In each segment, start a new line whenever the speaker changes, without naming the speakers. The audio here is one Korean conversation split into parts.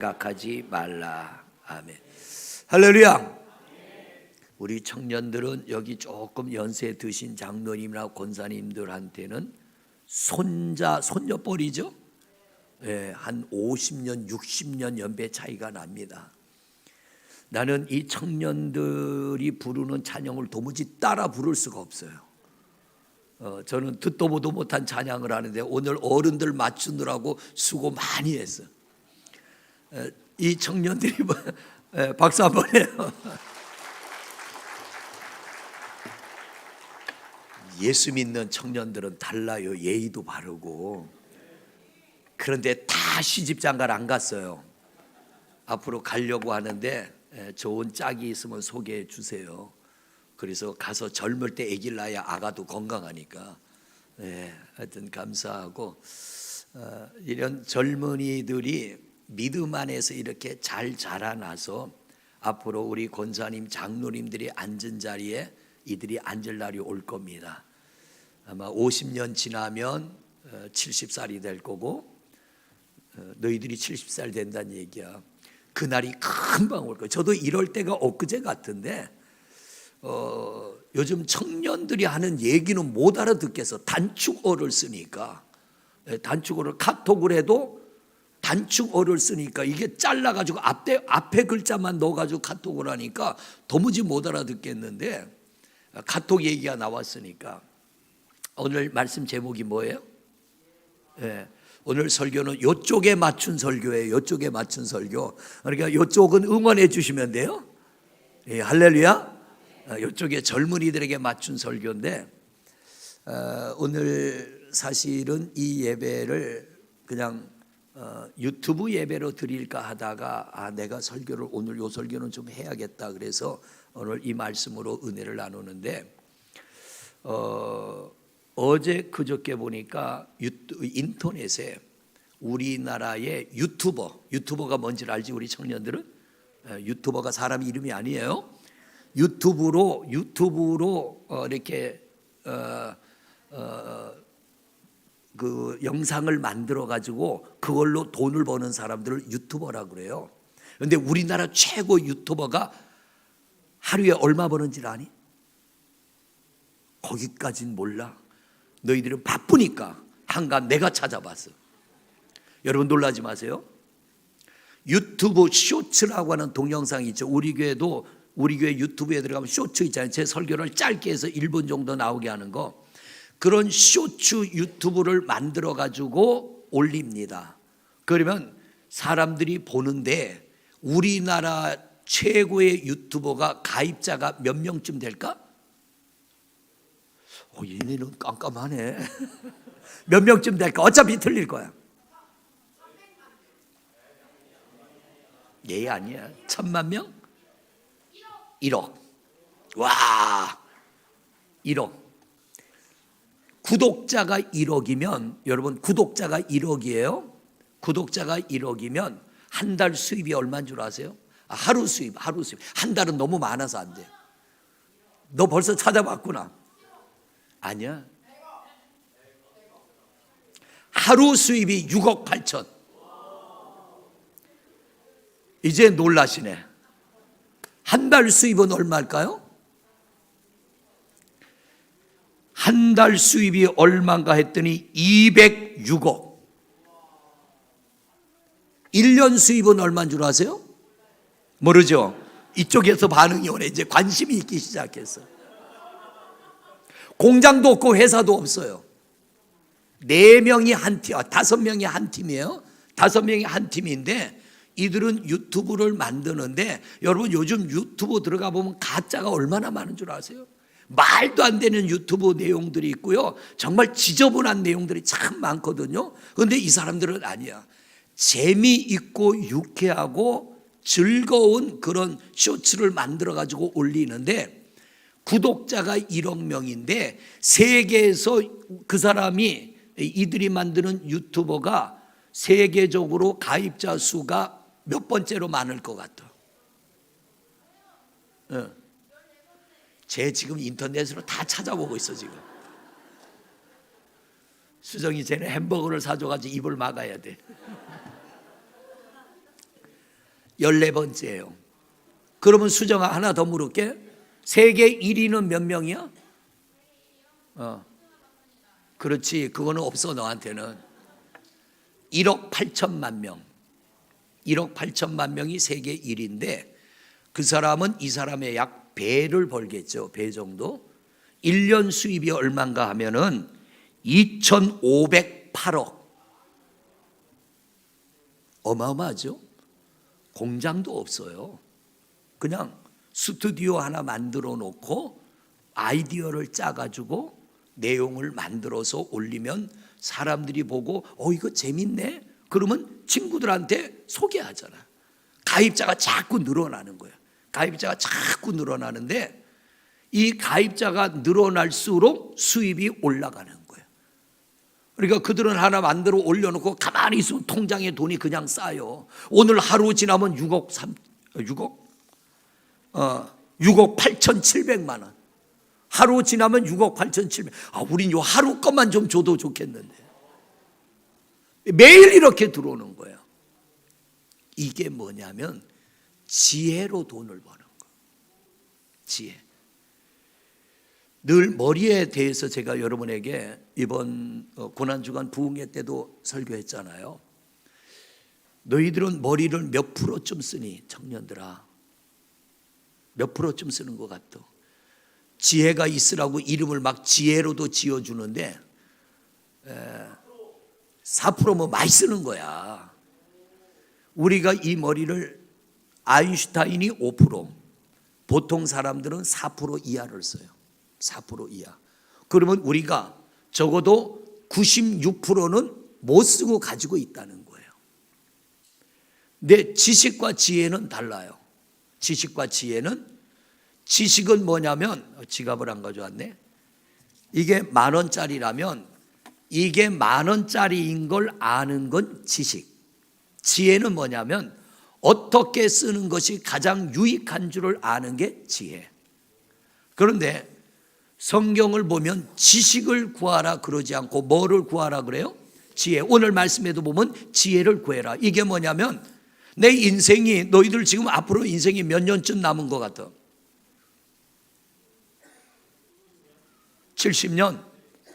생각하지 말라. 아멘. 할렐루야. 우리 청년들은 여기 조금 연세 드신 장로님이나 권사님들한테는 손자, 손녀뻘이죠. 한 50년, 60년 연배 차이가 납니다. 나는 이 청년들이 부르는 찬양을 도무지 따라 부를 수가 없어요. 저는 듣도 보도 못한 찬양을 하는데 오늘 어른들 맞추느라고 수고 많이 했어요. 이 청년들이 박수 한번 해요. 예수 믿는 청년들은 달라요. 예의도 바르고. 그런데 다 시집장가를 안 갔어요. 앞으로 가려고 하는데 좋은 짝이 있으면 소개해 주세요. 그래서 가서 젊을 때 아기를 낳아야 아가도 건강하니까. 하여튼 감사하고, 이런 젊은이들이 믿음 안에서 이렇게 잘 자라나서 앞으로 우리 권사님, 장로님들이 앉은 자리에 이들이 앉을 날이 올 겁니다. 아마 50년 지나면 70살이 될 거고, 너희들이 70살 된다는 얘기야. 그날이 금방 올 거예요. 저도 이럴 때가 엊그제 같은데, 요즘 청년들이 하는 얘기는 못 알아듣겠어. 단축어를 쓰니까. 단축어를 카톡을 해도 단축어를 쓰니까 이게 잘라가지고 앞에 글자만 넣어가지고 카톡을 하니까 도무지 못 알아듣겠는데, 카톡 얘기가 나왔으니까 오늘 말씀 제목이 뭐예요? 오늘 설교는 이쪽에 맞춘 설교예요. 이쪽에 맞춘 설교. 그러니까 이쪽은 응원해 주시면 돼요. 할렐루야. 이쪽에 젊은이들에게 맞춘 설교인데, 오늘 사실은 이 예배를 그냥 유튜브 예배로 드릴까 하다가 내가 설교를 오늘 요 설교는 좀 해야겠다 그래서 오늘 이 말씀으로 은혜를 나누는데, 어제 그저께 보니까 인터넷에 우리나라의 유튜버가 뭔지를 알지? 우리 청년들은 유튜버가 사람 이름이 아니에요. 유튜브로 이렇게 그 영상을 만들어 가지고 그걸로 돈을 버는 사람들을 유튜버라고 그래요. 그런데 우리나라 최고 유튜버가 하루에 얼마 버는지 아니? 거기까진 몰라. 너희들은 바쁘니까 한간 내가 찾아봤어. 여러분 놀라지 마세요. 유튜브 쇼츠라고 하는 동영상이 있죠. 우리 교회 유튜브에 들어가면 쇼츠 있잖아요. 제 설교를 짧게 해서 1분 정도 나오게 하는 거. 그런 쇼츠 유튜브를 만들어 가지고 올립니다. 그러면 사람들이 보는데 우리나라 최고의 유튜버가 가입자가 몇 명쯤 될까? 얘네는 깜깜하네. 몇 명쯤 될까? 어차피 틀릴 거야. 얘 아니야. 1000만 명? 1억. 와, 1억. 구독자가 1억이면 여러분, 구독자가 1억이에요. 구독자가 1억이면 한 달 수입이 얼마인 줄 아세요? 하루 수입. 한 달은 너무 많아서 안 돼. 너 벌써 찾아봤구나. 아니야. 하루 수입이 6억 8천. 이제 놀라시네. 한 달 수입은 얼마일까요? 한 달 수입이 얼마인가 했더니 206억. 1년 수입은 얼마인 줄 아세요? 모르죠? 이쪽에서 반응이 오네. 이제 관심이 있기 시작했어. 공장도 없고 회사도 없어요. 4명이 한 팀, 5명이 한 팀이에요. 5명이 한 팀인데 이들은 유튜브를 만드는데, 여러분 요즘 유튜브 들어가 보면 가짜가 얼마나 많은 줄 아세요? 말도 안 되는 유튜브 내용들이 있고요. 정말 지저분한 내용들이 참 많거든요. 그런데 이 사람들은 아니야. 재미있고 유쾌하고 즐거운 그런 쇼츠를 만들어 가지고 올리는데, 구독자가 1억 명인데 세계에서 그 사람이, 이들이 만드는 유튜버가 세계적으로 가입자 수가 몇 번째로 많을 것 같아? 쟤 지금 인터넷으로 다 찾아보고 있어 지금. 수정이 쟤는 햄버거를 사줘가지고 입을 막아야 돼. 14번째예요. 그러면 수정아 하나 더 물을게. 세계 1위는 몇 명이야? 그렇지. 그거는 없어 너한테는. 1억 8천만 명. 1억 8천만 명이 세계 1위인데 그 사람은 이 사람의 약 배를 벌겠죠. 배 정도. 1년 수입이 얼마인가 하면은 2,508억. 어마어마하죠. 공장도 없어요. 그냥 스튜디오 하나 만들어 놓고 아이디어를 짜가지고 내용을 만들어서 올리면 사람들이 보고 이거 재밌네. 그러면 친구들한테 소개하잖아. 가입자가 자꾸 늘어나는 거야. 가입자가 자꾸 늘어나는데 이 가입자가 늘어날수록 수입이 올라가는 거예요. 그러니까 그들은 하나 만들어 올려놓고 가만히 있으면 통장에 돈이 그냥 쌓여. 오늘 하루 지나면 6억 8,700만 원. 하루 지나면 6억 8,700. 우린 요 하루 것만 좀 줘도 좋겠는데. 매일 이렇게 들어오는 거예요. 이게 뭐냐면 지혜로 돈을 버는 거예요. 지혜. 늘 머리에 대해서 제가 여러분에게 이번 고난주간 부흥회 때도 설교했잖아요. 너희들은 머리를 몇 프로쯤 쓰니? 청년들아, 몇 프로쯤 쓰는 것 같아? 지혜가 있으라고 이름을 막 지혜로도 지어주는데 4%면 많이 쓰는 거야. 우리가 이 머리를 아인슈타인이 5%, 보통 사람들은 4% 이하를 써요. 4% 이하. 그러면 우리가 적어도 96%는 못 쓰고 가지고 있다는 거예요. 근데 지식과 지혜는 달라요. 지식과 지혜는, 지식은 뭐냐면, 지갑을 안 가져왔네. 이게 10,000원짜리라면 이게 10,000원짜리인 걸 아는 건 지식. 지혜는 뭐냐면 어떻게 쓰는 것이 가장 유익한 줄을 아는 게 지혜. 그런데 성경을 보면 지식을 구하라 그러지 않고 뭐를 구하라 그래요? 지혜. 오늘 말씀에도 보면 지혜를 구해라. 이게 뭐냐면 내 인생이, 너희들 지금 앞으로 인생이 몇 년쯤 남은 것 같아? 70년?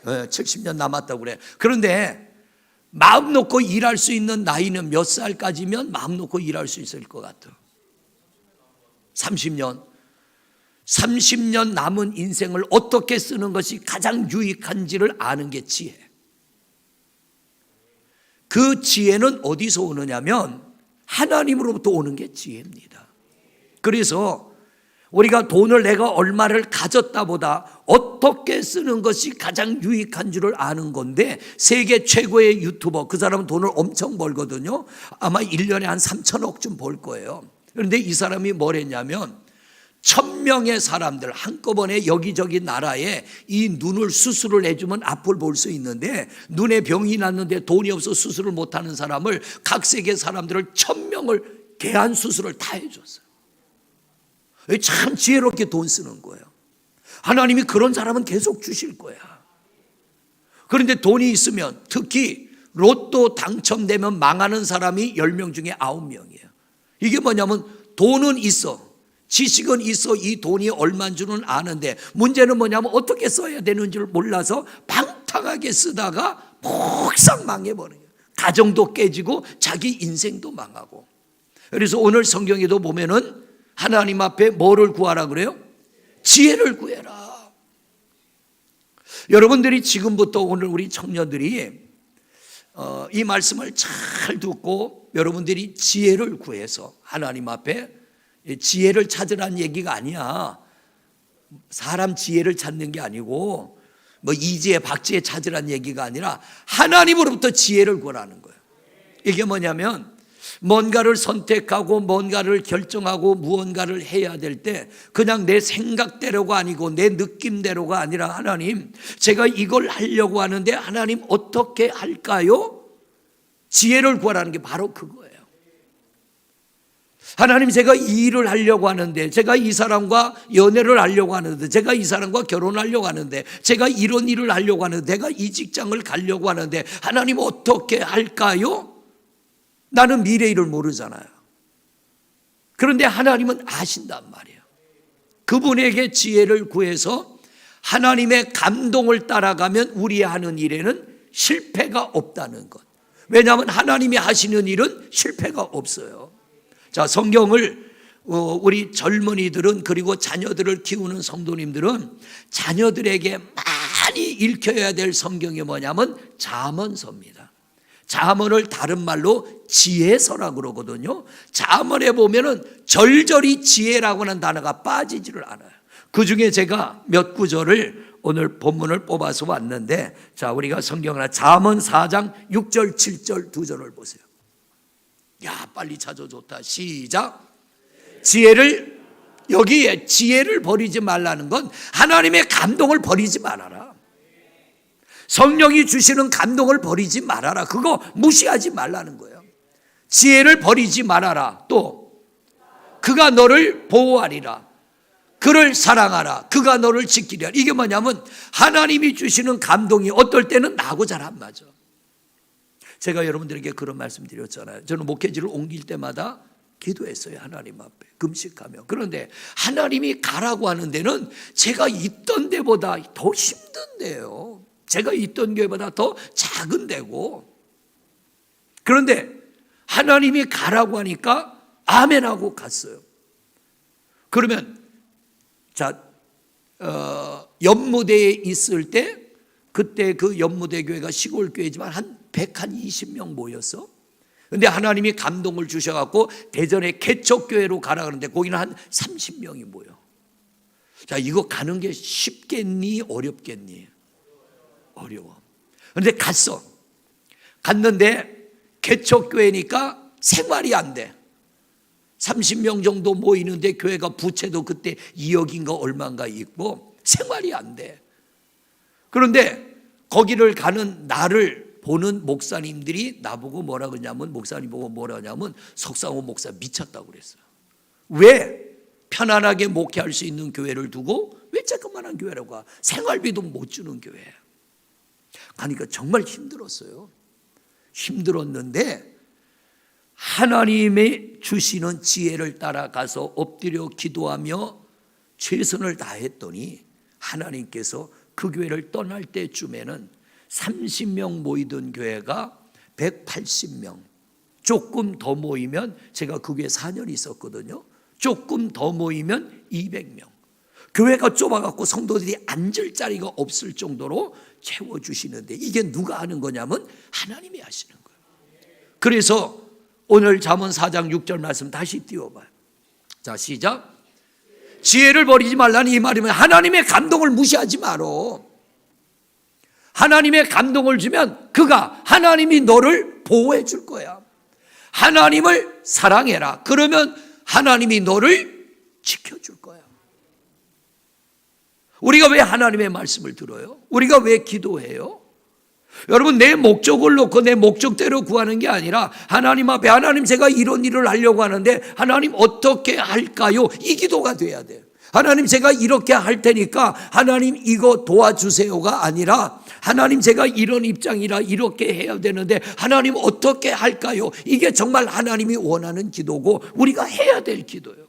70년 남았다고 그래. 그런데 마음 놓고 일할 수 있는 나이는 몇 살까지면 마음 놓고 일할 수 있을 것 같아? 30년. 30년 남은 인생을 어떻게 쓰는 것이 가장 유익한지를 아는 게 지혜. 그 지혜는 어디서 오느냐면 하나님으로부터 오는 게 지혜입니다. 그래서 우리가 돈을 내가 얼마를 가졌다 보다 어떻게 쓰는 것이 가장 유익한 줄을 아는 건데, 세계 최고의 유튜버, 그 사람은 돈을 엄청 벌거든요. 아마 1년에 한 3천억쯤 벌 거예요. 그런데 이 사람이 뭘 했냐면 1,000명의 사람들 한꺼번에 여기저기 나라에 이 눈을 수술을 해주면 앞을 볼 수 있는데, 눈에 병이 났는데 돈이 없어 수술을 못하는 사람을, 각 세계 사람들을 1,000명을 개한 수술을 다 해줬어요. 참 지혜롭게 돈 쓰는 거예요. 하나님이 그런 사람은 계속 주실 거야. 그런데 돈이 있으면, 특히 로또 당첨되면 망하는 사람이 10명 중에 9명이에요. 이게 뭐냐면 돈은 있어, 지식은 있어, 이 돈이 얼마인 줄은 아는데 문제는 뭐냐면 어떻게 써야 되는지를 몰라서 방탕하게 쓰다가 폭삭 망해버려요. 가정도 깨지고 자기 인생도 망하고. 그래서 오늘 성경에도 보면은 하나님 앞에 뭐를 구하라 그래요? 지혜를 구해라. 여러분들이 지금부터 오늘 우리 청년들이 이 말씀을 잘 듣고 여러분들이 지혜를 구해서 하나님 앞에, 지혜를 찾으라는 얘기가 아니야. 사람 지혜를 찾는 게 아니고 뭐 이지혜 박지혜 찾으라는 얘기가 아니라 하나님으로부터 지혜를 구하라는 거예요. 이게 뭐냐면 뭔가를 선택하고 뭔가를 결정하고 무언가를 해야 될 때 그냥 내 생각대로가 아니고 내 느낌대로가 아니라, 하나님 제가 이걸 하려고 하는데 하나님 어떻게 할까요? 지혜를 구하라는 게 바로 그거예요. 하나님 제가 이 일을 하려고 하는데, 제가 이 사람과 연애를 하려고 하는데, 제가 이 사람과 결혼하려고 하는데, 제가 이런 일을 하려고 하는데, 내가 이 직장을 가려고 하는데 하나님 어떻게 할까요? 나는 미래 일을 모르잖아요. 그런데 하나님은 아신단 말이에요. 그분에게 지혜를 구해서 하나님의 감동을 따라가면 우리 하는 일에는 실패가 없다는 것. 왜냐하면 하나님이 하시는 일은 실패가 없어요. 자, 성경을 우리 젊은이들은, 그리고 자녀들을 키우는 성도님들은 자녀들에게 많이 읽혀야 될 성경이 뭐냐면 잠언서입니다. 잠언을 다른 말로 지혜서라고 그러거든요. 잠언에 보면은 절절히 지혜라고 하는 단어가 빠지지를 않아요. 그 중에 제가 몇 구절을 오늘 본문을 뽑아서 왔는데, 자, 우리가 성경을 잠언 4장 6절 7절 두 절을 보세요. 야, 빨리 찾아, 좋다. 시작. 지혜를, 여기에 지혜를 버리지 말라는 건 하나님의 감동을 버리지 말아라. 성령이 주시는 감동을 버리지 말아라. 그거 무시하지 말라는 거예요. 지혜를 버리지 말아라. 또 그가 너를 보호하리라. 그를 사랑하라. 그가 너를 지키리라. 이게 뭐냐면 하나님이 주시는 감동이 어떨 때는 나하고 잘 안 맞아. 제가 여러분들에게 그런 말씀 드렸잖아요. 저는 목회지를 옮길 때마다 기도했어요. 하나님 앞에 금식하며. 그런데 하나님이 가라고 하는 데는 제가 있던 데보다 더 힘든 데예요. 제가 있던 교회보다 더 작은 데고. 그런데 하나님이 가라고 하니까 아멘하고 갔어요. 그러면 자, 연무대에 있을 때, 그때 그 연무대 교회가 시골 교회지만 한 120명 모였어. 근데 하나님이 감동을 주셔갖고 대전에 개척교회로 가라 그러는데 거기는 한 30명이 모여. 자, 이거 가는 게 쉽겠니? 어렵겠니? 어려워. 그런데 갔어. 갔는데 개척교회니까 생활이 안 돼. 30명 정도 모이는데 교회가 부채도 그때 2억인가 얼마인가 있고 생활이 안 돼. 그런데 거기를 가는 나를 보는 목사님들이 나보고 뭐라 그러냐면, 목사님 보고 뭐라 하냐면 석상호 목사 미쳤다고 그랬어요. 왜 편안하게 목회할 수 있는 교회를 두고 왜 조그만한 교회라고 가? 생활비도 못 주는 교회. 그러니까 정말 힘들었어요. 힘들었는데 하나님의 주시는 지혜를 따라가서 엎드려 기도하며 최선을 다했더니 하나님께서 그 교회를 떠날 때쯤에는 30명 모이던 교회가 180명, 조금 더 모이면, 제가 그 교회 4년 있었거든요. 조금 더 모이면 200명. 교회가 좁아갖고 성도들이 앉을 자리가 없을 정도로 채워주시는데, 이게 누가 하는 거냐면 하나님이 하시는 거예요. 그래서 오늘 잠언 4장 6절 말씀 다시 띄워봐요. 자, 시작. 지혜를 버리지 말라는 이 말이면 하나님의 감동을 무시하지 말어. 하나님의 감동을 주면 그가, 하나님이 너를 보호해 줄 거야. 하나님을 사랑해라. 그러면 하나님이 너를 지켜줄 거야. 우리가 왜 하나님의 말씀을 들어요? 우리가 왜 기도해요? 여러분, 내 목적을 놓고 내 목적대로 구하는 게 아니라 하나님 앞에, 하나님 제가 이런 일을 하려고 하는데 하나님 어떻게 할까요? 이 기도가 돼야 돼요. 하나님 제가 이렇게 할 테니까 하나님 이거 도와주세요가 아니라 하나님 제가 이런 입장이라 이렇게 해야 되는데 하나님 어떻게 할까요? 이게 정말 하나님이 원하는 기도고 우리가 해야 될 기도예요.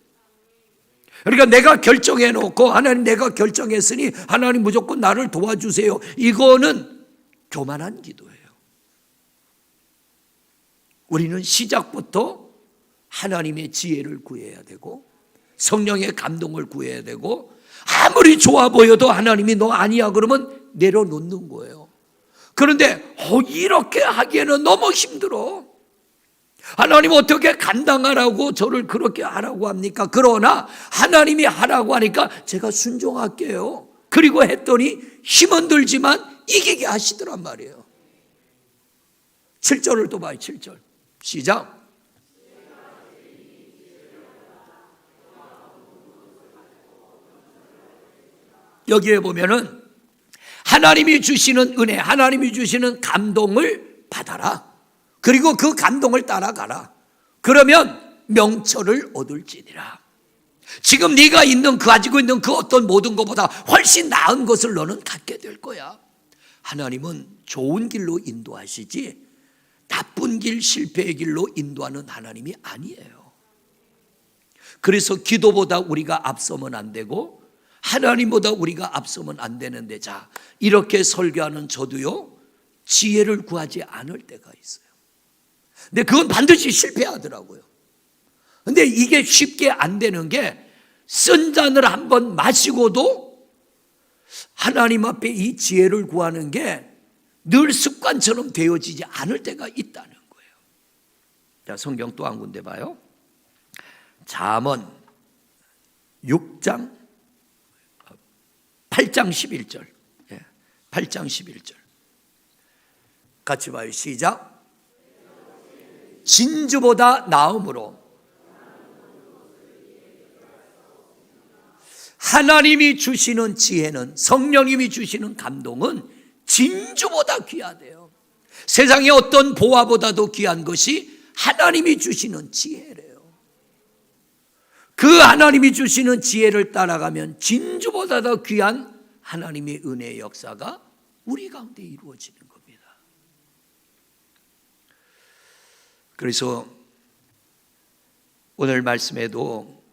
그러니까 내가 결정해 놓고 하나님 내가 결정했으니 하나님 무조건 나를 도와주세요. 이거는 교만한 기도예요. 우리는 시작부터 하나님의 지혜를 구해야 되고 성령의 감동을 구해야 되고, 아무리 좋아 보여도 하나님이 너 아니야 그러면 내려놓는 거예요. 그런데 이렇게 하기에는 너무 힘들어. 하나님 어떻게 감당하라고 저를 그렇게 하라고 합니까? 그러나 하나님이 하라고 하니까 제가 순종할게요. 그리고 했더니 힘은 들지만 이기게 하시더란 말이에요. 7절을 또 봐요. 7절 시작. 여기에 보면은 하나님이 주시는 은혜, 하나님이 주시는 감동을 받아라. 그리고 그 감동을 따라가라. 그러면 명철을 얻을지니라. 지금 네가 있는, 가지고 있는 그 어떤 모든 것보다 훨씬 나은 것을 너는 갖게 될 거야. 하나님은 좋은 길로 인도하시지 나쁜 길, 실패의 길로 인도하는 하나님이 아니에요. 그래서 기도보다 우리가 앞서면 안 되고 하나님보다 우리가 앞서면 안 되는데, 자, 이렇게 설교하는 저도요, 지혜를 구하지 않을 때가 있어요. 근데 그건 반드시 실패하더라고요. 근데 이게 쉽게 안 되는 게, 쓴 잔을 한번 마시고도 하나님 앞에 이 지혜를 구하는 게 늘 습관처럼 되어지지 않을 때가 있다는 거예요. 자, 성경 또 한 군데 봐요. 잠언 6장 8장 11절. 8장 11절. 같이 봐요. 시작. 진주보다 나음으로 하나님이 주시는 지혜는, 성령님이 주시는 감동은 진주보다 귀하대요. 세상의 어떤 보화보다도 귀한 것이 하나님이 주시는 지혜래요. 그 하나님이 주시는 지혜를 따라가면 진주보다 더 귀한 하나님의 은혜의 역사가 우리 가운데 이루어지는 겁니다. 그래서 오늘 말씀에도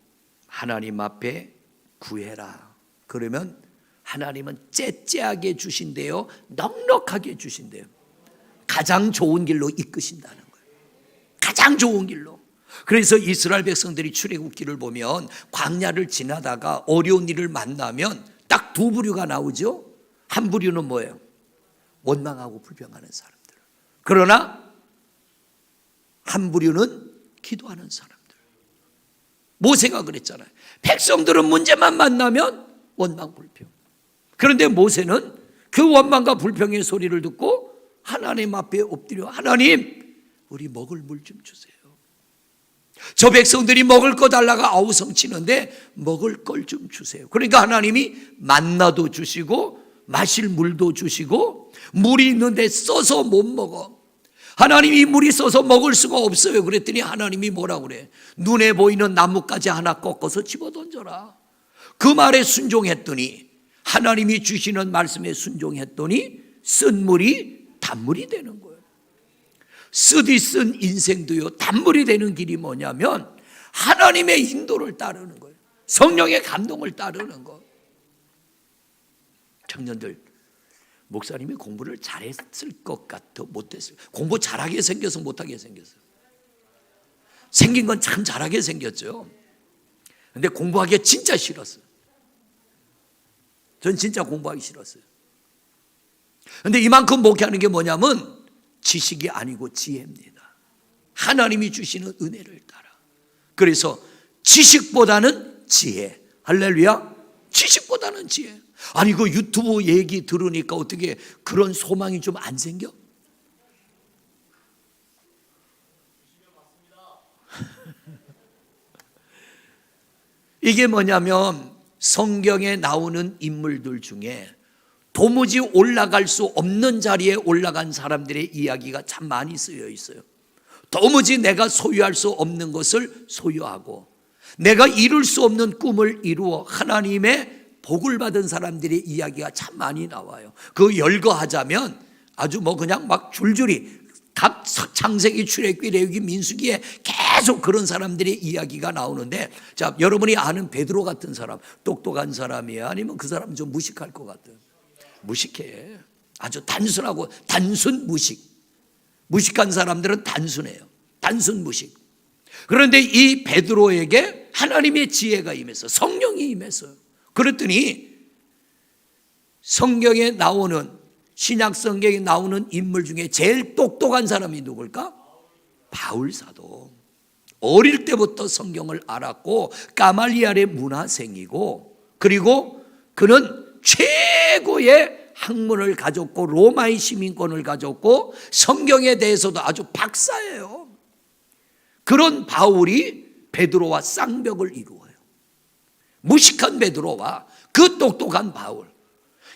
하나님 앞에 구해라. 그러면 하나님은 째째하게 주신대요, 넉넉하게 주신대요. 가장 좋은 길로 이끄신다는 거예요. 가장 좋은 길로. 그래서 이스라엘 백성들이 출애굽기를 보면 광야를 지나다가 어려운 일을 만나면 딱 두 부류가 나오죠. 한 부류는 뭐예요? 원망하고 불평하는 사람들. 그러나 한 부류는 기도하는 사람들. 모세가 그랬잖아요. 백성들은 문제만 만나면 원망 불평. 그런데 모세는 그 원망과 불평의 소리를 듣고 하나님 앞에 엎드려, 하나님, 우리 먹을 물 좀 주세요. 저 백성들이 먹을 거 달라가 아우성치는데 먹을 걸 좀 주세요. 그러니까 하나님이 만나도 주시고 마실 물도 주시고, 물이 있는데 써서 못 먹어. 하나님이 물이 써서 먹을 수가 없어요. 그랬더니 하나님이 뭐라고 그래? 눈에 보이는 나뭇가지 하나 꺾어서 집어던져라. 그 말에 순종했더니, 하나님이 주시는 말씀에 순종했더니 쓴 물이 단물이 되는 거예요. 쓰디 쓴 인생도요, 단물이 되는 길이 뭐냐면 하나님의 인도를 따르는 거예요. 성령의 감동을 따르는 거. 청년들, 목사님이 공부를 잘했을 것 같아, 못했어요? 공부 잘하게 생겨서 못하게 생겼어요? 생긴 건 참 잘하게 생겼죠. 근데 공부하기 진짜 싫었어요. 전 진짜 공부하기 싫었어요. 근데 이만큼 목회하는 게 뭐냐면 지식이 아니고 지혜입니다. 하나님이 주시는 은혜를 따라. 그래서 지식보다는 지혜. 할렐루야. 지식보다는 지혜. 아니, 그 유튜브 얘기 들으니까 어떻게 그런 소망이 좀 안 생겨? 이게 뭐냐면 성경에 나오는 인물들 중에 도무지 올라갈 수 없는 자리에 올라간 사람들의 이야기가 참 많이 쓰여 있어요. 도무지 내가 소유할 수 없는 것을 소유하고 내가 이룰 수 없는 꿈을 이루어 하나님의 복을 받은 사람들의 이야기가 참 많이 나와요. 그 열거하자면 아주 뭐 그냥 막 줄줄이 각 창세기, 출애굽기, 레위기, 민수기에 계속 그런 사람들의 이야기가 나오는데, 자, 여러분이 아는 베드로 같은 사람, 똑똑한 사람이야? 아니면 그 사람 좀 무식할 것 같아요? 무식해. 아주 단순하고 단순 무식. 무식한 사람들은 단순해요. 단순 무식. 그런데 이 베드로에게 하나님의 지혜가 임해서, 성령이 임해서, 그랬더니 성경에 나오는, 신약 성경에 나오는 인물 중에 제일 똑똑한 사람이 누굴까? 바울 사도. 어릴 때부터 성경을 알았고 가말리알의 문화생이고, 그리고 그는 최고의 학문을 가졌고 로마의 시민권을 가졌고 성경에 대해서도 아주 박사예요. 그런 바울이 베드로와 쌍벽을 이루어요. 무식한 베드로와 그 똑똑한 바울.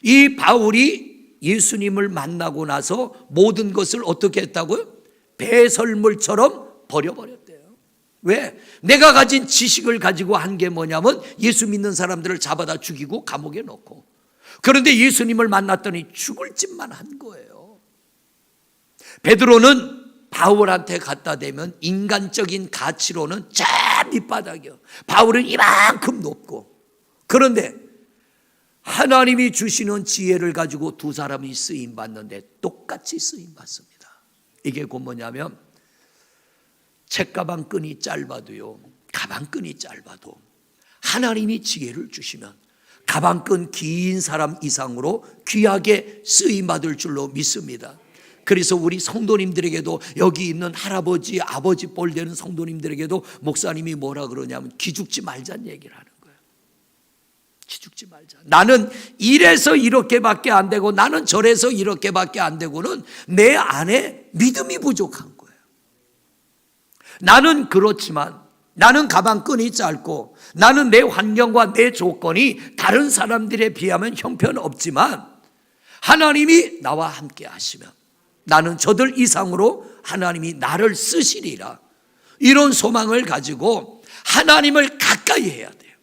이 바울이 예수님을 만나고 나서 모든 것을 어떻게 했다고요? 배설물처럼 버려버렸대요. 왜? 내가 가진 지식을 가지고 한 게 뭐냐면 예수 믿는 사람들을 잡아다 죽이고 감옥에 넣고, 그런데 예수님을 만났더니 죽을 짓만 한 거예요. 베드로는 바울한테 갖다 대면 인간적인 가치로는 맨 밑바닥이요. 바울은 이만큼 높고. 그런데 하나님이 주시는 지혜를 가지고 두 사람이 쓰임 받는데 똑같이 쓰임 받습니다. 이게 곧 뭐냐면 책가방 끈이 짧아도요, 가방끈이 짧아도 하나님이 지혜를 주시면 가방끈 긴 사람 이상으로 귀하게 쓰임받을 줄로 믿습니다. 그래서 우리 성도님들에게도, 여기 있는 할아버지 아버지 뻘 되는 성도님들에게도 목사님이 뭐라 그러냐면 기죽지 말자는 얘기를 하는 거예요. 기죽지 말자. 나는 이래서 이렇게밖에 안 되고 나는 저래서 이렇게밖에 안 되고는 내 안에 믿음이 부족한 거예요. 나는 그렇지만, 나는 가방끈이 짧고 나는 내 환경과 내 조건이 다른 사람들에 비하면 형편없지만 하나님이 나와 함께 하시면 나는 저들 이상으로 하나님이 나를 쓰시리라. 이런 소망을 가지고 하나님을 가까이 해야 돼요.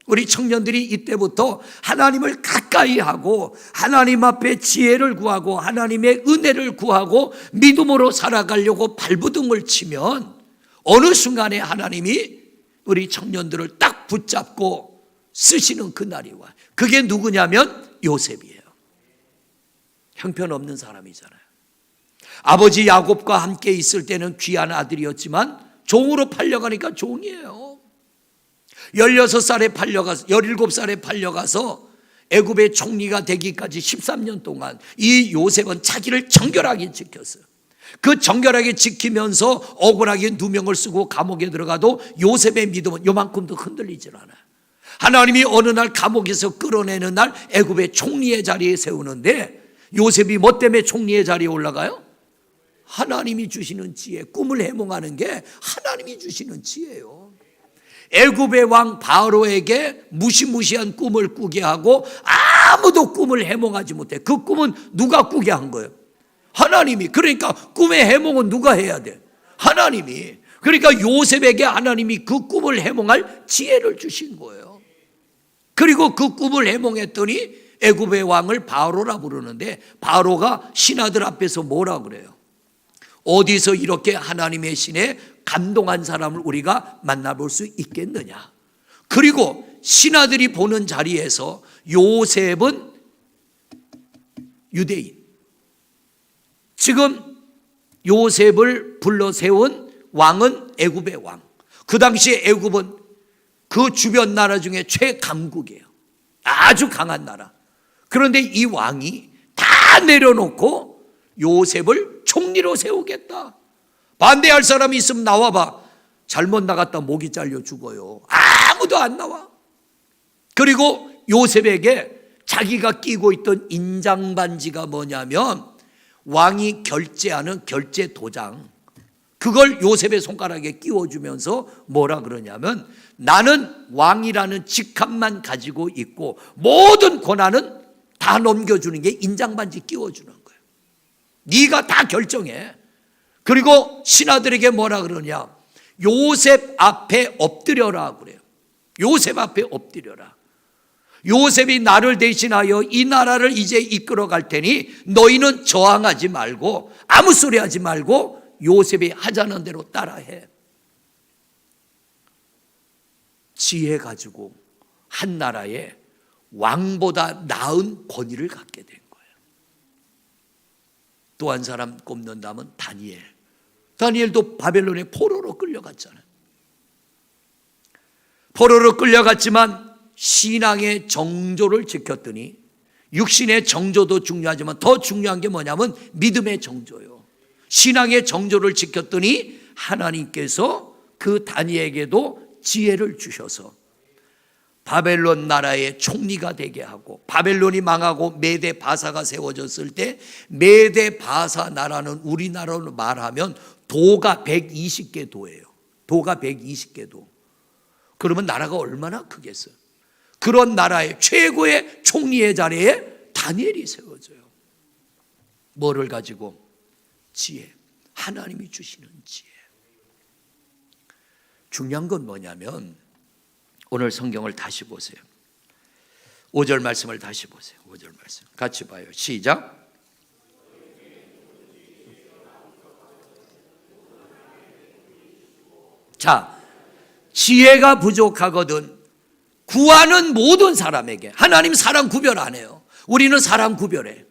우리 청년들이 이때부터 하나님을 가까이 하고 하나님 앞에 지혜를 구하고 하나님의 은혜를 구하고 믿음으로 살아가려고 발버둥을 치면 어느 순간에 하나님이 우리 청년들을 딱 붙잡고 쓰시는 그날이 와요. 그게 누구냐면 요셉이에요. 형편없는 사람이잖아요. 아버지 야곱과 함께 있을 때는 귀한 아들이었지만 종으로 팔려가니까 종이에요. 16살에 팔려가서 17살에 팔려가서 애굽의 총리가 되기까지 13년 동안 이 요셉은 자기를 정결하게 지켰어요. 그 정결하게 지키면서 억울하게 누명을 쓰고 감옥에 들어가도 요셉의 믿음은 요만큼도 흔들리질 않아요. 하나님이 어느 날 감옥에서 끌어내는 날 애굽의 총리의 자리에 세우는데 요셉이 뭐 때문에 총리의 자리에 올라가요? 하나님이 주시는 지혜, 꿈을 해몽하는 게 하나님이 주시는 지혜예요. 애굽의 왕 바로에게 무시무시한 꿈을 꾸게 하고 아무도 꿈을 해몽하지 못해. 그 꿈은 누가 꾸게 한 거예요? 하나님이. 그러니까 꿈의 해몽은 누가 해야 돼? 하나님이. 그러니까 요셉에게 하나님이 그 꿈을 해몽할 지혜를 주신 거예요. 그리고 그 꿈을 해몽했더니 애굽의 왕을 바로라 부르는데 바로가 신하들 앞에서 뭐라 그래요? 어디서 이렇게 하나님의 신에 감동한 사람을 우리가 만나볼 수 있겠느냐? 그리고 신하들이 보는 자리에서 요셉은 유대인, 지금 요셉을 불러 세운 왕은 애굽의 왕. 그 당시에 애굽은 그 주변 나라 중에 최강국이에요. 아주 강한 나라. 그런데 이 왕이 다 내려놓고 요셉을 총리로 세우겠다. 반대할 사람이 있으면 나와봐. 잘못 나갔다 목이 잘려 죽어요. 아무도 안 나와. 그리고 요셉에게 자기가 끼고 있던 인장반지가 뭐냐면 왕이 결제하는 결제 도장, 그걸 요셉의 손가락에 끼워주면서 뭐라 그러냐면 나는 왕이라는 직함만 가지고 있고 모든 권한은 다 넘겨주는 게 인장반지 끼워주는 거예요. 네가 다 결정해. 그리고 신하들에게 뭐라 그러냐? 요셉 앞에 엎드려라 그래요. 요셉 앞에 엎드려라. 요셉이 나를 대신하여 이 나라를 이제 이끌어 갈 테니 너희는 저항하지 말고 아무 소리 하지 말고 요셉이 하자는 대로 따라해. 지혜 가지고 한 나라에 왕보다 나은 권위를 갖게 된 거예요. 또 한 사람 꼽는다면 다니엘. 다니엘도 바벨론의 포로로 끌려갔잖아요. 포로로 끌려갔지만 신앙의 정조를 지켰더니, 육신의 정조도 중요하지만 더 중요한 게 뭐냐면 믿음의 정조요. 신앙의 정조를 지켰더니 하나님께서 그 다니엘에게도 지혜를 주셔서 바벨론 나라의 총리가 되게 하고, 바벨론이 망하고 메대 바사가 세워졌을 때 메대 바사 나라는 우리나라로 말하면 도가 120개 도예요. 도가 120개 도. 그러면 나라가 얼마나 크겠어요? 그런 나라의 최고의 총리의 자리에 다니엘이 세워져요. 뭐를 가지고? 지혜. 하나님이 주시는 지혜. 중요한 건 뭐냐면 오늘 성경을 다시 보세요. 5절 말씀을 다시 보세요. 5절 말씀 같이 봐요. 시작. 자, 지혜가 부족하거든 구하는 모든 사람에게, 하나님 사람 구별 안 해요. 우리는 사람 구별해.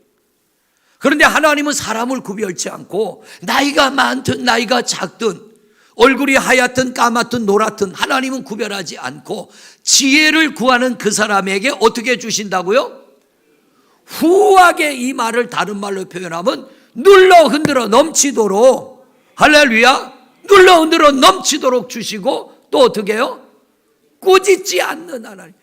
그런데 하나님은 사람을 구별치 않고 나이가 많든 나이가 작든 얼굴이 하얗든 까맣든 노랗든 하나님은 구별하지 않고 지혜를 구하는 그 사람에게 어떻게 주신다고요? 후하게. 이 말을 다른 말로 표현하면 눌러 흔들어 넘치도록, 할렐루야, 눌러 흔들어 넘치도록 주시고, 또 어떻게 해요? 꾸짖지 않는 하나님.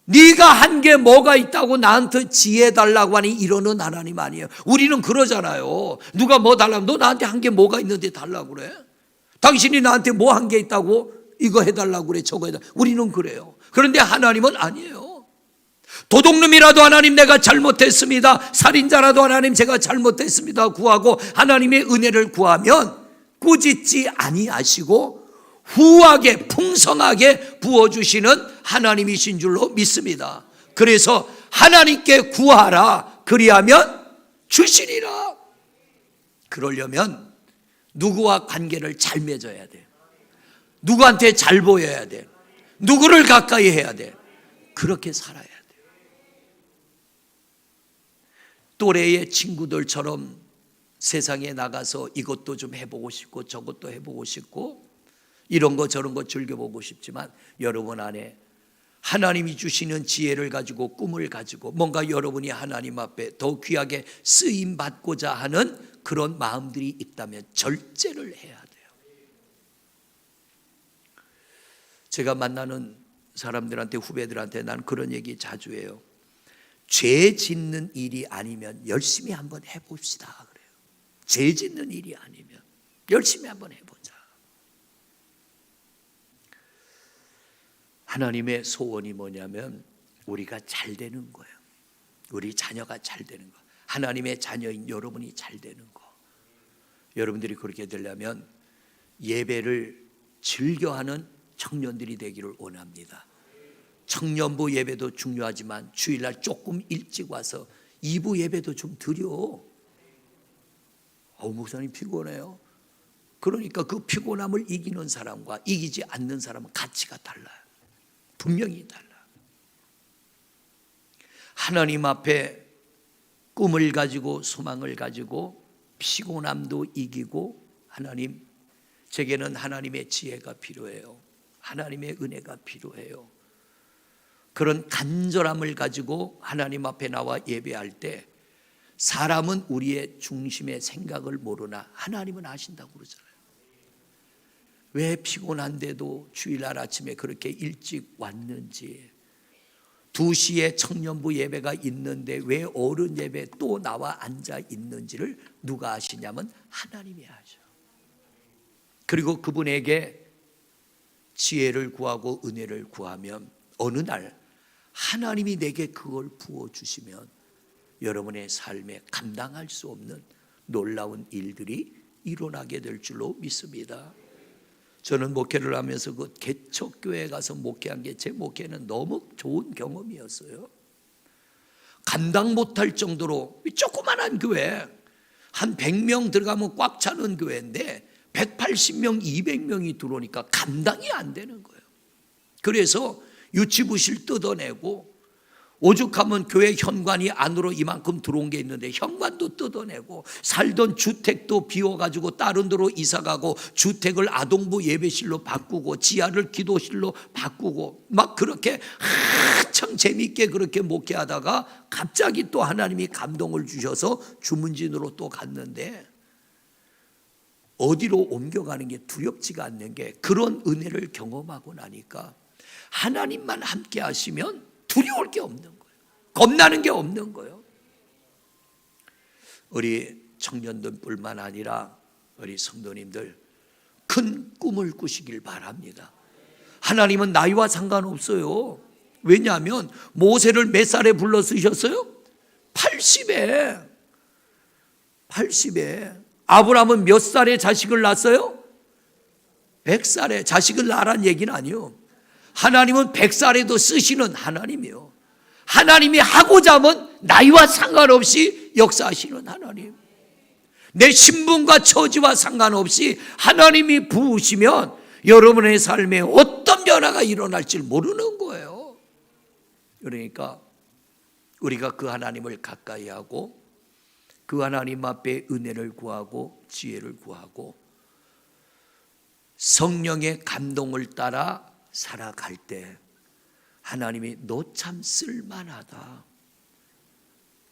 네가 한 게 뭐가 있다고 나한테 지혜 달라고 하니 이러는 하나님 아니에요. 우리는 그러잖아요. 누가 뭐 달라고, 너 나한테 한 게 뭐가 있는데 달라고 그래? 당신이 나한테 뭐 한 게 있다고 이거 해달라고 그래, 저거 해달라고. 우리는 그래요. 그런데 하나님은 아니에요. 도둑놈이라도 하나님 내가 잘못했습니다, 살인자라도 하나님 제가 잘못했습니다 구하고 하나님의 은혜를 구하면 꾸짖지 아니하시고 후하게 풍성하게 부어주시는 하나님이신 줄로 믿습니다. 그래서 하나님께 구하라, 그리하면 주시리라. 그러려면 누구와 관계를 잘 맺어야 돼. 누구한테 잘 보여야 돼. 누구를 가까이 해야 돼. 그렇게 살아야 돼. 또래의 친구들처럼 세상에 나가서 이것도 좀 해보고 싶고 저것도 해보고 싶고 이런 거 저런 거 즐겨보고 싶지만 여러분 안에 하나님이 주시는 지혜를 가지고 꿈을 가지고 뭔가 여러분이 하나님 앞에 더 귀하게 쓰임 받고자 하는 그런 마음들이 있다면 절제를 해야 돼요. 제가 만나는 사람들한테, 후배들한테 난 그런 얘기 자주 해요. 죄 짓는 일이 아니면 열심히 한번 해봅시다 그래요. 죄 짓는 일이 아니면 열심히 한번 해보자. 하나님의 소원이 뭐냐면 우리가 잘 되는 거예요. 우리 자녀가 잘 되는 거. 하나님의 자녀인 여러분이 잘 되는 거. 여러분들이 그렇게 되려면 예배를 즐겨하는 청년들이 되기를 원합니다. 청년부 예배도 중요하지만 주일날 조금 일찍 와서 2부 예배도 좀 드려. 목사님 피곤해요. 그러니까 그 피곤함을 이기는 사람과 이기지 않는 사람은 가치가 달라요. 분명히 달라. 하나님 앞에 꿈을 가지고 소망을 가지고 피곤함도 이기고, 하나님 제게는 하나님의 지혜가 필요해요. 하나님의 은혜가 필요해요. 그런 간절함을 가지고 하나님 앞에 나와 예배할 때 사람은 우리의 중심의 생각을 모르나 하나님은 아신다고 그러잖아요. 왜 피곤한데도 주일날 아침에 그렇게 일찍 왔는지, 2시에 청년부 예배가 있는데 왜 어른 예배 또 나와 앉아 있는지를 누가 아시냐면 하나님이 아셔. 그리고 그분에게 지혜를 구하고 은혜를 구하면 어느 날 하나님이 내게 그걸 부어주시면 여러분의 삶에 감당할 수 없는 놀라운 일들이 일어나게 될 줄로 믿습니다. 저는 목회를 하면서 그 개척교회에 가서 목회한 게 제 목회는 너무 좋은 경험이었어요. 감당 못할 정도로 조그만한 교회, 한 100명 들어가면 꽉 차는 교회인데 180명, 200명이 들어오니까 감당이 안 되는 거예요. 그래서 유치부실 뜯어내고, 오죽하면 교회 현관이 안으로 이만큼 들어온 게 있는데 현관도 뜯어내고, 살던 주택도 비워가지고 다른 데로 이사가고, 주택을 아동부 예배실로 바꾸고, 지하를 기도실로 바꾸고, 막 그렇게 한참 재밌게 그렇게 목회하다가 갑자기 또 하나님이 감동을 주셔서 주문진으로 또 갔는데 어디로 옮겨가는 게 두렵지가 않는 게, 그런 은혜를 경험하고 나니까 하나님만 함께 하시면 두려울 게 없는 거예요. 겁나는 게 없는 거예요. 우리 청년들뿐만 아니라 우리 성도님들 큰 꿈을 꾸시길 바랍니다. 하나님은 나이와 상관없어요. 왜냐하면 모세를 몇 살에 불러 쓰셨어요? 80에. 아브라함은 몇 살에 자식을 낳았어요? 100살에 자식을 낳으란 얘기는 아니에요. 하나님은 100살에도 쓰시는 하나님이요. 하나님이 하고자 하면 나이와 상관없이 역사하시는 하나님. 내 신분과 처지와 상관없이 하나님이 부으시면 여러분의 삶에 어떤 변화가 일어날지 모르는 거예요. 그러니까 우리가 그 하나님을 가까이 하고 그 하나님 앞에 은혜를 구하고 지혜를 구하고 성령의 감동을 따라 살아갈 때 하나님이 너 참 쓸만하다.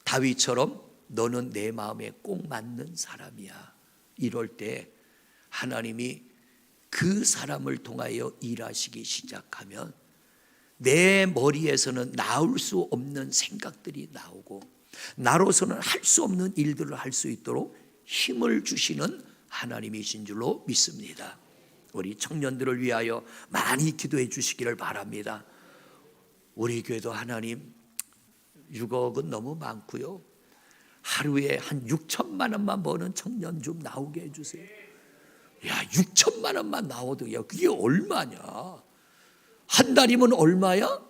다윗처럼 너는 내 마음에 꼭 맞는 사람이야. 이럴 때 하나님이 그 사람을 통하여 일하시기 시작하면 내 머리에서는 나올 수 없는 생각들이 나오고 나로서는 할 수 없는 일들을 할 수 있도록 힘을 주시는 하나님이신 줄로 믿습니다. 우리 청년들을 위하여 많이 기도해 주시기를 바랍니다. 우리 교회도 하나님 6억은 너무 많고요. 하루에 한 6천만 원만 버는 청년 좀 나오게 해주세요. 야, 6천만 원만 나오도 야, 그게 얼마냐? 한 달이면 얼마야?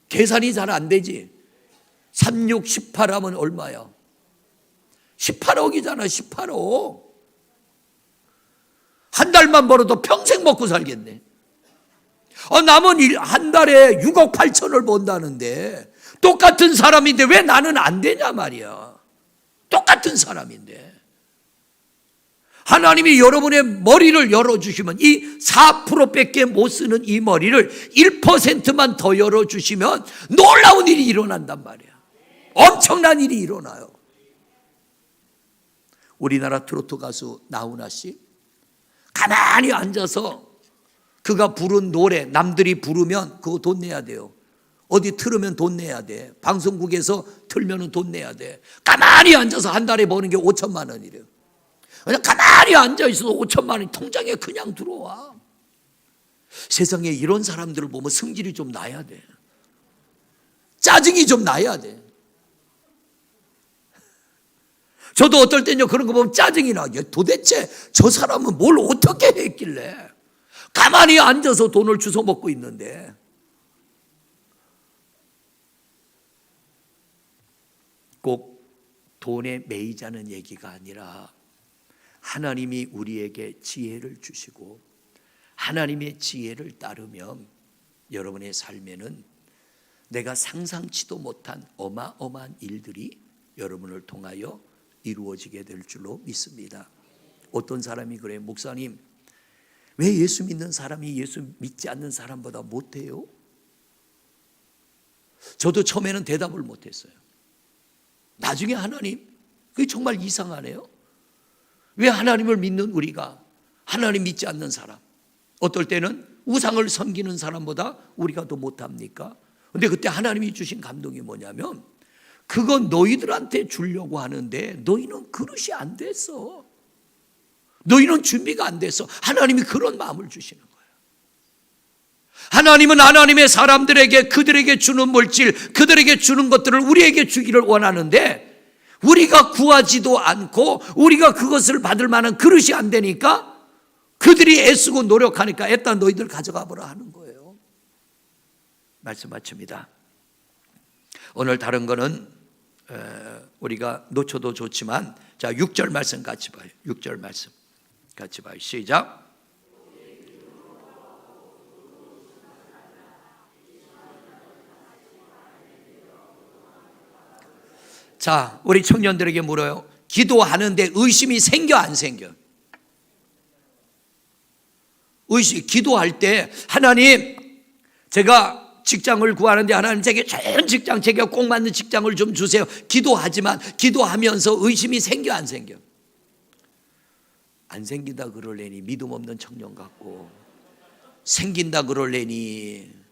계산이 잘 안 되지. 3, 6, 18 하면 얼마야? 18억이잖아. 18억. 한 달만 벌어도 평생 먹고 살겠네. 남은 한 달에 6억 8천을 번다는데 똑같은 사람인데 왜 나는 안 되냐 말이야. 똑같은 사람인데 하나님이 여러분의 머리를 열어주시면 이 4%밖에 못 쓰는 이 머리를 1%만 더 열어주시면 놀라운 일이 일어난단 말이야. 엄청난 일이 일어나요. 우리나라 트로트 가수 나훈아 씨 가만히 앉아서 그가 부른 노래 남들이 부르면 그거 돈 내야 돼요. 어디 틀으면 돈 내야 돼. 방송국에서 틀면 돈 내야 돼. 가만히 앉아서 한 달에 버는 게 5천만 원이래요. 그냥 가만히 앉아있어도 5천만 원이 통장에 그냥 들어와. 세상에 이런 사람들을 보면 성질이 좀 나야 돼. 짜증이 좀 나야 돼. 저도 어떨 때는요 그런 거 보면 짜증이 나. 도대체 저 사람은 뭘 어떻게 했길래 가만히 앉아서 돈을 주워 먹고 있는데. 꼭 돈에 매이자는 얘기가 아니라 하나님이 우리에게 지혜를 주시고 하나님의 지혜를 따르면 여러분의 삶에는 내가 상상치도 못한 어마어마한 일들이 여러분을 통하여 이루어지게 될 줄로 믿습니다. 어떤 사람이 그래요. 목사님, 왜 예수 믿는 사람이 예수 믿지 않는 사람보다 못해요? 저도 처음에는 대답을 못했어요. 나중에 하나님, 그게 정말 이상하네요. 왜 하나님을 믿는 우리가 하나님 믿지 않는 사람, 어떨 때는 우상을 섬기는 사람보다 우리가 더 못합니까? 근데 그때 하나님이 주신 감동이 뭐냐면 그건 너희들한테 주려고 하는데 너희는 그릇이 안 됐어. 너희는 준비가 안 됐어. 하나님이 그런 마음을 주시는 거예요. 하나님은 하나님의 사람들에게 그들에게 주는 물질, 그들에게 주는 것들을 우리에게 주기를 원하는데 우리가 구하지도 않고 우리가 그것을 받을 만한 그릇이 안 되니까 그들이 애쓰고 노력하니까 일단 너희들 가져가 보라 하는 거예요. 말씀 마칩니다. 오늘 다른 거는 우리가 놓쳐도 좋지만 자 6절 말씀 같이 봐요. 6절 말씀 같이 봐요. 시작. 자, 우리 청년들에게 물어요. 기도하는데 의심이 생겨 안 생겨? 기도할 때 하나님, 제가 직장을 구하는데 하나님 제게 좋은 직장, 제게 꼭 맞는 직장을 좀 주세요. 기도하지만 기도하면서 의심이 생겨 안 생겨? 안 생긴다 그럴래니 믿음 없는 청년 같고, 생긴다 그럴래니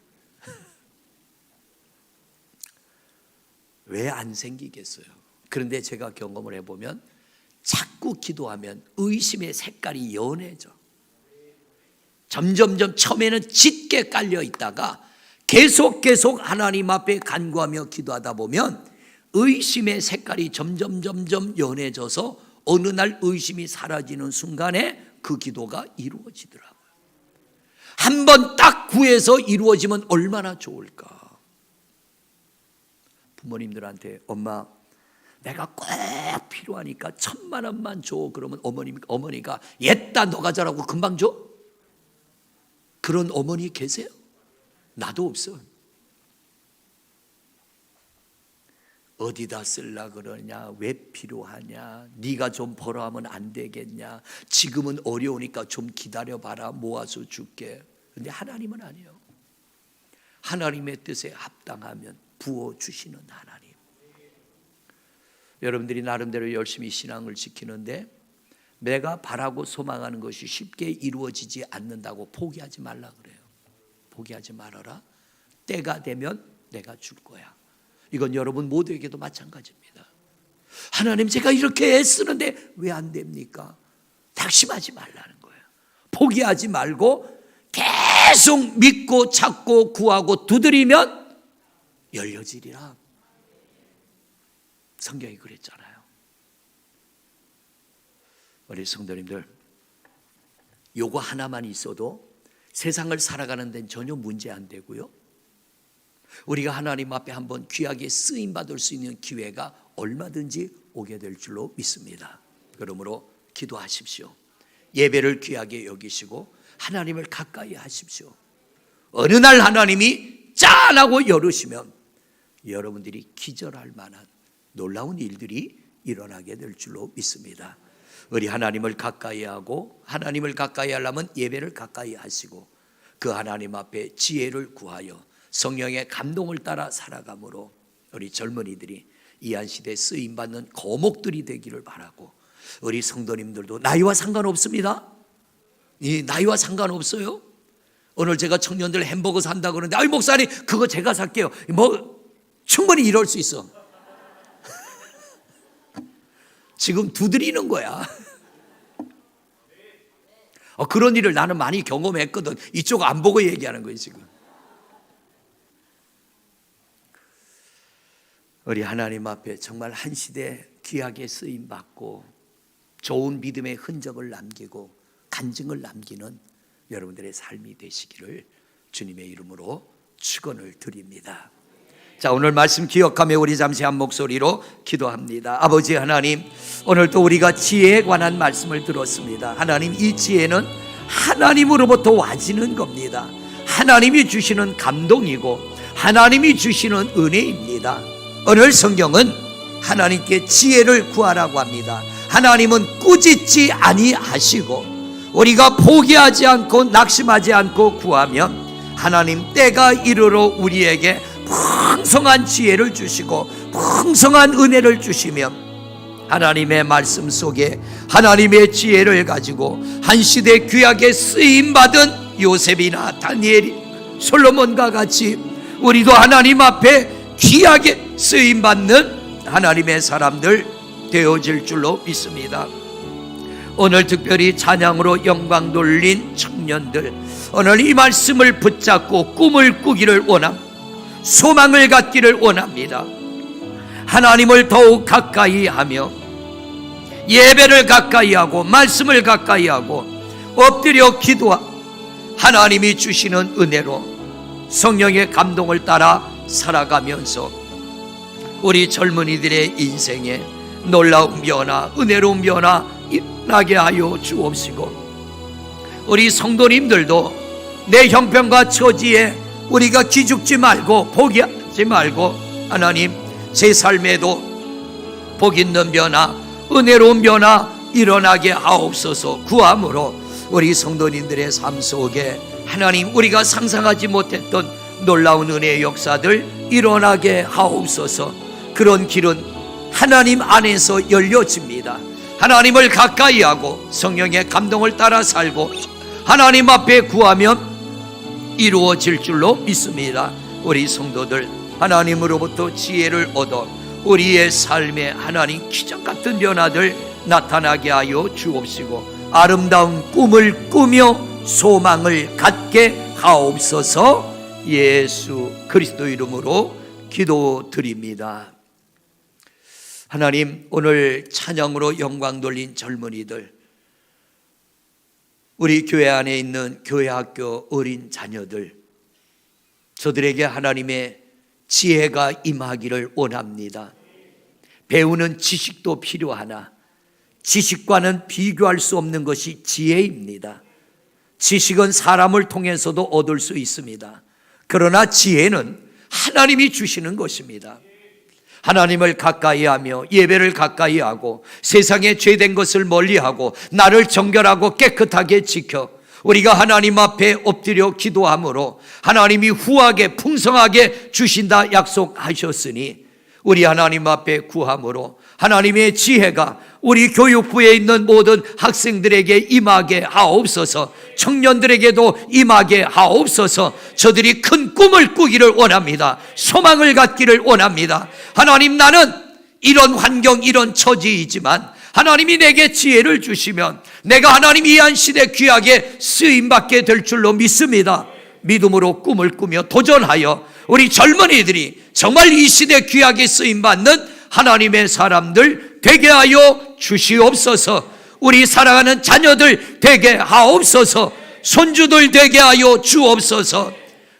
왜 안 생기겠어요? 그런데 제가 경험을 해보면 자꾸 기도하면 의심의 색깔이 연해져. 점점점 처음에는 짙게 깔려 있다가 계속 하나님 앞에 간구하며 기도하다 보면 의심의 색깔이 점점 연해져서 어느 날 의심이 사라지는 순간에 그 기도가 이루어지더라고요. 한 번 딱 구해서 이루어지면 얼마나 좋을까. 부모님들한테 엄마 내가 꼭 필요하니까 1,000만 원만 줘. 그러면 어머니가 옛다 너 가져라고 금방 줘? 그런 어머니 계세요? 나도 없어. 어디다 쓸라 그러냐? 왜 필요하냐? 네가 좀 벌어 하면 안 되겠냐? 지금은 어려우니까 좀 기다려봐라. 모아서 줄게. 근데 하나님은 아니에요. 하나님의 뜻에 합당하면 부어주시는 하나님. 여러분들이 나름대로 열심히 신앙을 지키는데 내가 바라고 소망하는 것이 쉽게 이루어지지 않는다고 포기하지 말라 그래요. 포기하지 말아라. 때가 되면 내가 줄 거야. 이건 여러분 모두에게도 마찬가지입니다. 하나님 제가 이렇게 애쓰는데 왜 안 됩니까? 낙심하지 말라는 거예요. 포기하지 말고 계속 믿고 찾고 구하고 두드리면 열려지리라. 성경이 그랬잖아요. 우리 성도님들, 요거 하나만 있어도 세상을 살아가는 데는 전혀 문제 안 되고요, 우리가 하나님 앞에 한번 귀하게 쓰임받을 수 있는 기회가 얼마든지 오게 될 줄로 믿습니다. 그러므로 기도하십시오. 예배를 귀하게 여기시고 하나님을 가까이 하십시오. 어느 날 하나님이 짠하고 열으시면 여러분들이 기절할 만한 놀라운 일들이 일어나게 될 줄로 믿습니다. 우리 하나님을 가까이 하고, 하나님을 가까이 하려면 예배를 가까이 하시고 그 하나님 앞에 지혜를 구하여 성령의 감동을 따라 살아감으로 우리 젊은이들이 이 한 시대에 쓰임받는 거목들이 되기를 바라고, 우리 성도님들도 나이와 상관없습니다. 이 나이와 상관없어요. 오늘 제가 청년들 햄버거 산다 그러는데 아이 목사님 그거 제가 살게요. 뭐 충분히 이럴 수 있어. 지금 두드리는 거야. 그런 일을 나는 많이 경험했거든. 이쪽 안 보고 얘기하는 거예요 지금. 우리 하나님 앞에 정말 한 시대 귀하게 쓰임받고 좋은 믿음의 흔적을 남기고 간증을 남기는 여러분들의 삶이 되시기를 주님의 이름으로 축원을 드립니다. 자, 오늘 말씀 기억하며 우리 잠시 한 목소리로 기도합니다. 아버지 하나님, 오늘도 우리가 지혜에 관한 말씀을 들었습니다. 하나님, 이 지혜는 하나님으로부터 와지는 겁니다. 하나님이 주시는 감동이고 하나님이 주시는 은혜입니다. 오늘 성경은 하나님께 지혜를 구하라고 합니다. 하나님은 꾸짖지 아니하시고 우리가 포기하지 않고 낙심하지 않고 구하면 하나님 때가 이르러 우리에게 풍성한 지혜를 주시고 풍성한 은혜를 주시면 하나님의 말씀 속에 하나님의 지혜를 가지고 한 시대 귀하게 쓰임받은 요셉이나 다니엘이 솔로몬과 같이 우리도 하나님 앞에 귀하게 쓰임받는 하나님의 사람들 되어질 줄로 믿습니다. 오늘 특별히 찬양으로 영광 돌린 청년들, 오늘 이 말씀을 붙잡고 꿈을 꾸기를 원합니다. 소망을 갖기를 원합니다. 하나님을 더욱 가까이 하며 예배를 가까이 하고 말씀을 가까이 하고 엎드려 기도하고 하나님이 주시는 은혜로 성령의 감동을 따라 살아가면서 우리 젊은이들의 인생에 놀라운 변화, 은혜로운 변화 일어나게 하여 주옵시고, 우리 성도님들도 내 형편과 처지에 우리가 기죽지 말고 포기하지 말고 하나님 제 삶에도 복 있는 변화, 은혜로운 변화 일어나게 하옵소서 구함으로 우리 성도님들의 삶 속에 하나님 우리가 상상하지 못했던 놀라운 은혜의 역사들 일어나게 하옵소서. 그런 길은 하나님 안에서 열려집니다. 하나님을 가까이 하고 성령의 감동을 따라 살고 하나님 앞에 구하면 이루어질 줄로 믿습니다. 우리 성도들 하나님으로부터 지혜를 얻어 우리의 삶에 하나님 기적 같은 변화들 나타나게 하여 주옵시고 아름다운 꿈을 꾸며 소망을 갖게 하옵소서. 예수 그리스도 이름으로 기도드립니다. 하나님, 오늘 찬양으로 영광 돌린 젊은이들, 우리 교회 안에 있는 교회 학교 어린 자녀들, 저들에게 하나님의 지혜가 임하기를 원합니다. 배우는 지식도 필요하나 지식과는 비교할 수 없는 것이 지혜입니다. 지식은 사람을 통해서도 얻을 수 있습니다. 그러나 지혜는 하나님이 주시는 것입니다. 하나님을 가까이하며 예배를 가까이하고 세상에 죄된 것을 멀리하고 나를 정결하고 깨끗하게 지켜 우리가 하나님 앞에 엎드려 기도함으로 하나님이 후하게 풍성하게 주신다 약속하셨으니 우리 하나님 앞에 구함으로 하나님의 지혜가 우리 교육부에 있는 모든 학생들에게 임하게 하옵소서. 청년들에게도 임하게 하옵소서. 저들이 큰 꿈을 꾸기를 원합니다. 소망을 갖기를 원합니다. 하나님, 나는 이런 환경, 이런 처지이지만 하나님이 내게 지혜를 주시면 내가 하나님 이 한 시대 귀하게 쓰임받게 될 줄로 믿습니다. 믿음으로 꿈을 꾸며 도전하여 우리 젊은이들이 정말 이 시대 귀하게 쓰임받는 하나님의 사람들 되게 하여 주시옵소서. 우리 사랑하는 자녀들 되게 하옵소서. 손주들 되게 하여 주옵소서.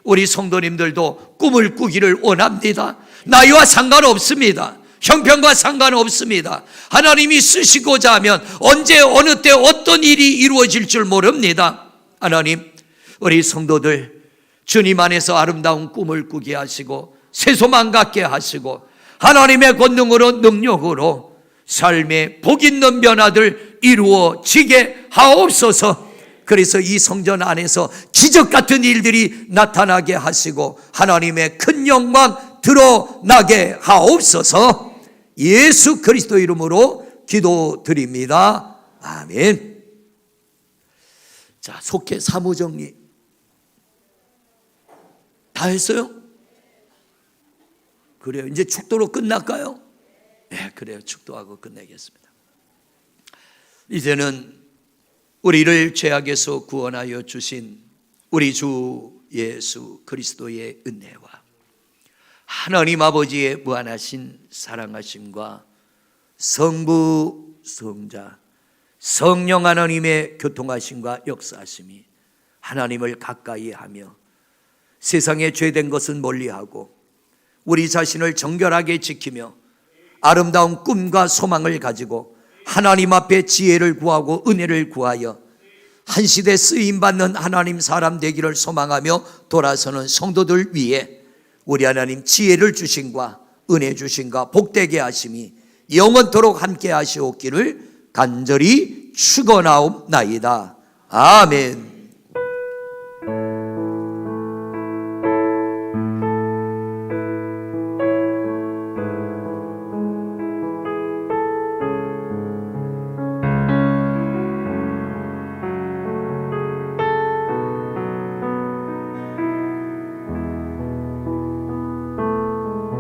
우리 성도님들도 꿈을 꾸기를 원합니다. 나이와 상관없습니다. 형편과 상관없습니다. 하나님이 쓰시고자 하면 언제 어느 때 어떤 일이 이루어질 줄 모릅니다. 하나님, 우리 성도들 주님 안에서 아름다운 꿈을 꾸게 하시고 새 소망 갖게 하시고 하나님의 권능으로 능력으로 삶의 복 있는 변화들 이루어지게 하옵소서. 그래서 이 성전 안에서 기적 같은 일들이 나타나게 하시고 하나님의 큰 영광 드러나게 하옵소서. 예수 그리스도 이름으로 기도드립니다. 아멘. 자, 속해 사무정리 다 했어요? 그래요. 이제 축도로 끝날까요? 네, 그래요. 축도하고 끝내겠습니다. 이제는 우리를 죄악에서 구원하여 주신 우리 주 예수 그리스도의 은혜와 하나님 아버지의 무한하신 사랑하심과 성부, 성자, 성령 하나님의 교통하심과 역사하심이 하나님을 가까이 하며 세상에 죄된 것은 멀리하고 우리 자신을 정결하게 지키며 아름다운 꿈과 소망을 가지고 하나님 앞에 지혜를 구하고 은혜를 구하여 한 시대 쓰임받는 하나님 사람 되기를 소망하며 돌아서는 성도들 위해 우리 하나님 지혜를 주신과 은혜 주신과 복되게 하심이 영원토록 함께 하시옵기를 간절히 축원하옵나이다. 아멘.